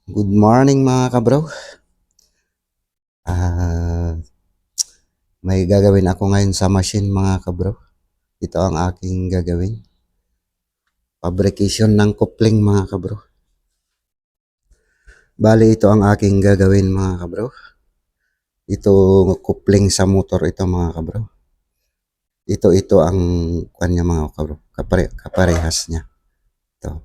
Good morning mga kabro. Ah, may gagawin ako ngayon sa machine mga kabro. Ito ang aking gagawin. Fabrication ng coupling mga kabro. Bali ito ang aking gagawin mga kabro. Ito coupling sa motor ito mga kabro. Ito ang kanya mga kabro. Kaparehas niya. Ito.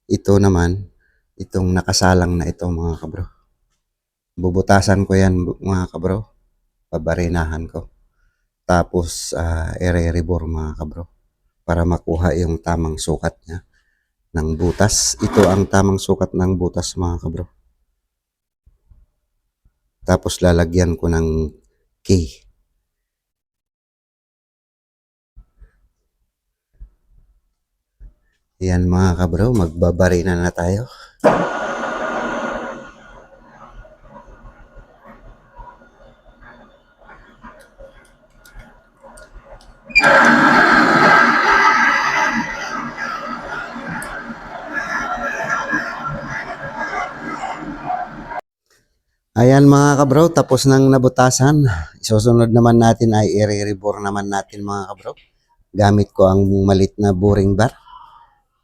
Ito naman, itong nakasalang na ito mga kabro. Bubutasan ko yan mga kabro. Pabarinahan ko. Tapos ire-rebore mga kabro. Para makuha yung tamang sukat niya ng butas. Ito ang tamang sukat ng butas mga kabro. Tapos lalagyan ko ng key. Yan mga kabro, magbabari na tayo. Ayan mga kabro, tapos nang nabutasan. Isusunod naman natin ay i-rebore naman natin mga kabro. Gamit ko ang malit na boring bar.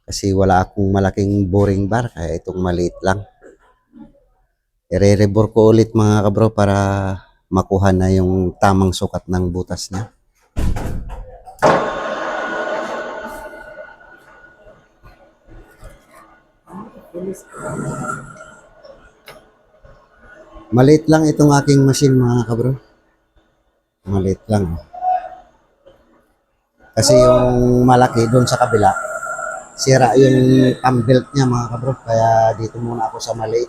Kasi wala akong malaking boring bar, kaya itong maliit lang. I-rebore ko ulit mga kabro para makuha na yung tamang sukat ng butas niya. Maliit lang itong aking machine mga kabro. Maliit lang. Kasi yung malaki doon sa kabila, sira yung thumb belt niya mga kabro. Kaya dito muna ako sa maliit.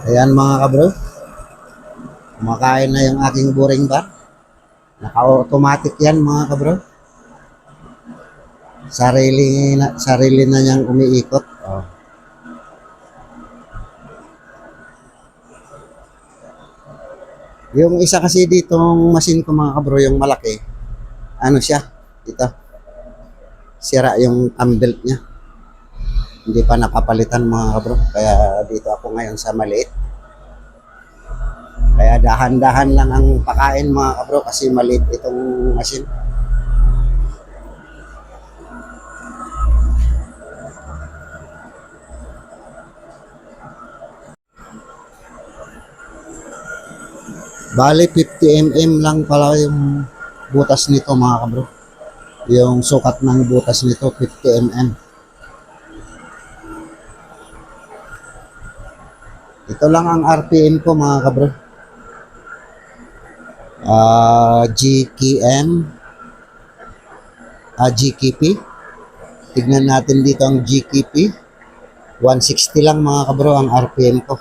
Ayan mga kabro. Kumakain na yung aking boring bar. Naka-automatic yan mga kabro. Sarili na niyang umiikot. Oh. Yung isa kasi ditong machine ko mga kabro, yung malaki, ano siya, ito, sira yung thumb belt niya. Hindi pa napapalitan mga kabro, kaya dito ako ngayon sa maliit. Kaya dahan-dahan lang ang pakain mga kabro kasi maliit itong machine. Bali 50 mm lang pala yung butas nito mga kabro. Yung sukat ng butas nito 50 mm. Ito lang ang RPM ko mga kabro. GKM, GKP. Tignan natin dito ang GKP. 160 lang mga kabro ang RPM ko.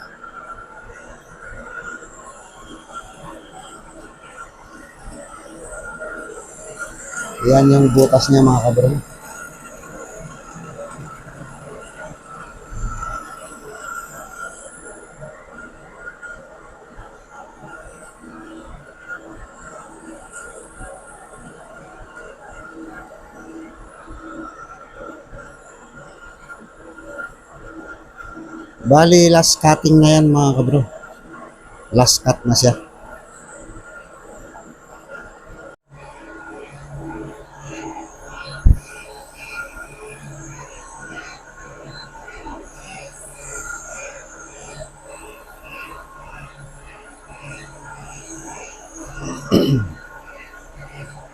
Yan yung butas niya mga kabro. Bali last cutting na yan mga kabro. Last cut na siya.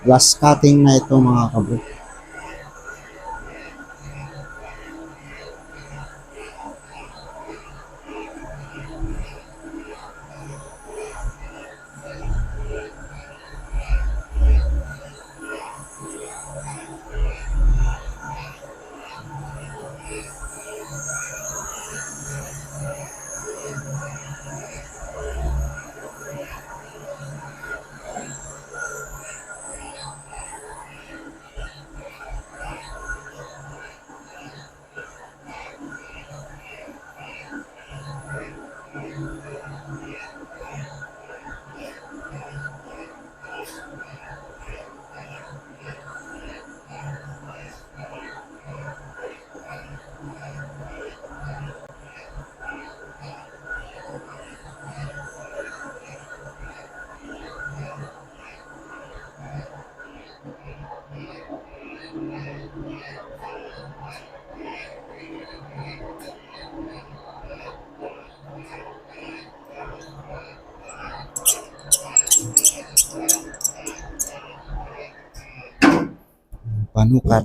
Last cutting na ito mga kabro. Panukat.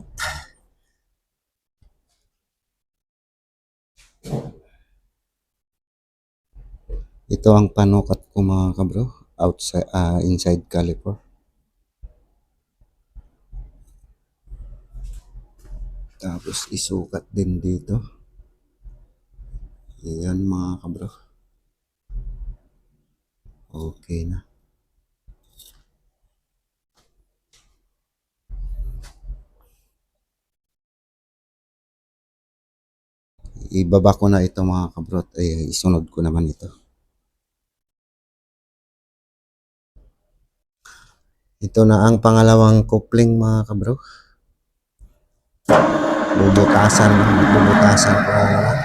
Ito ang panukat ko mga kabro. Outside, inside caliper. Tapos isukat din dito. Ayan mga kabro. Okay na. Ibaba ko na ito mga kabro. Isunod ko naman ito. Ito na ang pangalawang coupling mga kabro. Bubutasan ko na naman.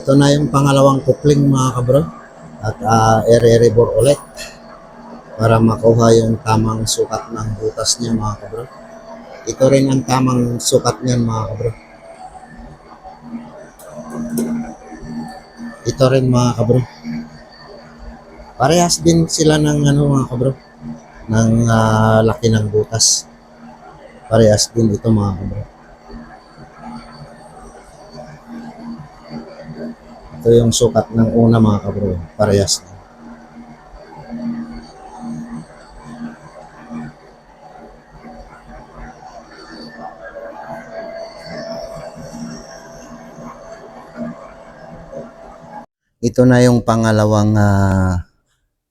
Ito na yung pangalawang coupling mga kabro. At ere-rebor ulit para makuha yung tamang sukat ng butas niya mga kabro. Ito rin ang tamang sukat niyan mga kabro. Ito rin mga kabro. Parehas din sila ng mga kabro, ng laki ng butas. Parehas din ito mga kabro. Ito yung sukat ng una mga kabro. Parehas din. Ito na yung pangalawang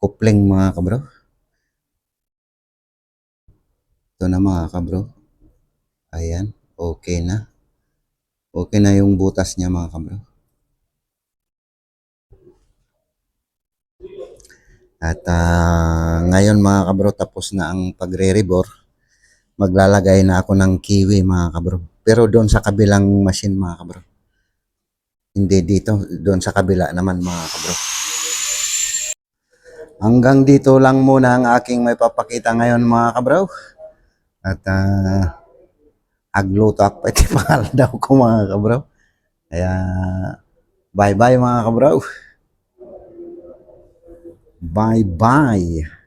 coupling mga kabro. Ito na mga kabro. Ayan, okay na. Okay na yung butas niya mga kabro. At ngayon mga kabro, tapos na ang pagre-rebore. Maglalagay na ako ng kiwi mga kabro. Pero doon sa kabilang machine mga kabro. Hindi dito, doon sa kabila naman mga kabro. Hanggang dito lang muna ang aking may papakita ngayon mga kabro. At agluto ako, pwede mahal daw ko mga kabro. Kaya bye bye mga kabro. Bye bye.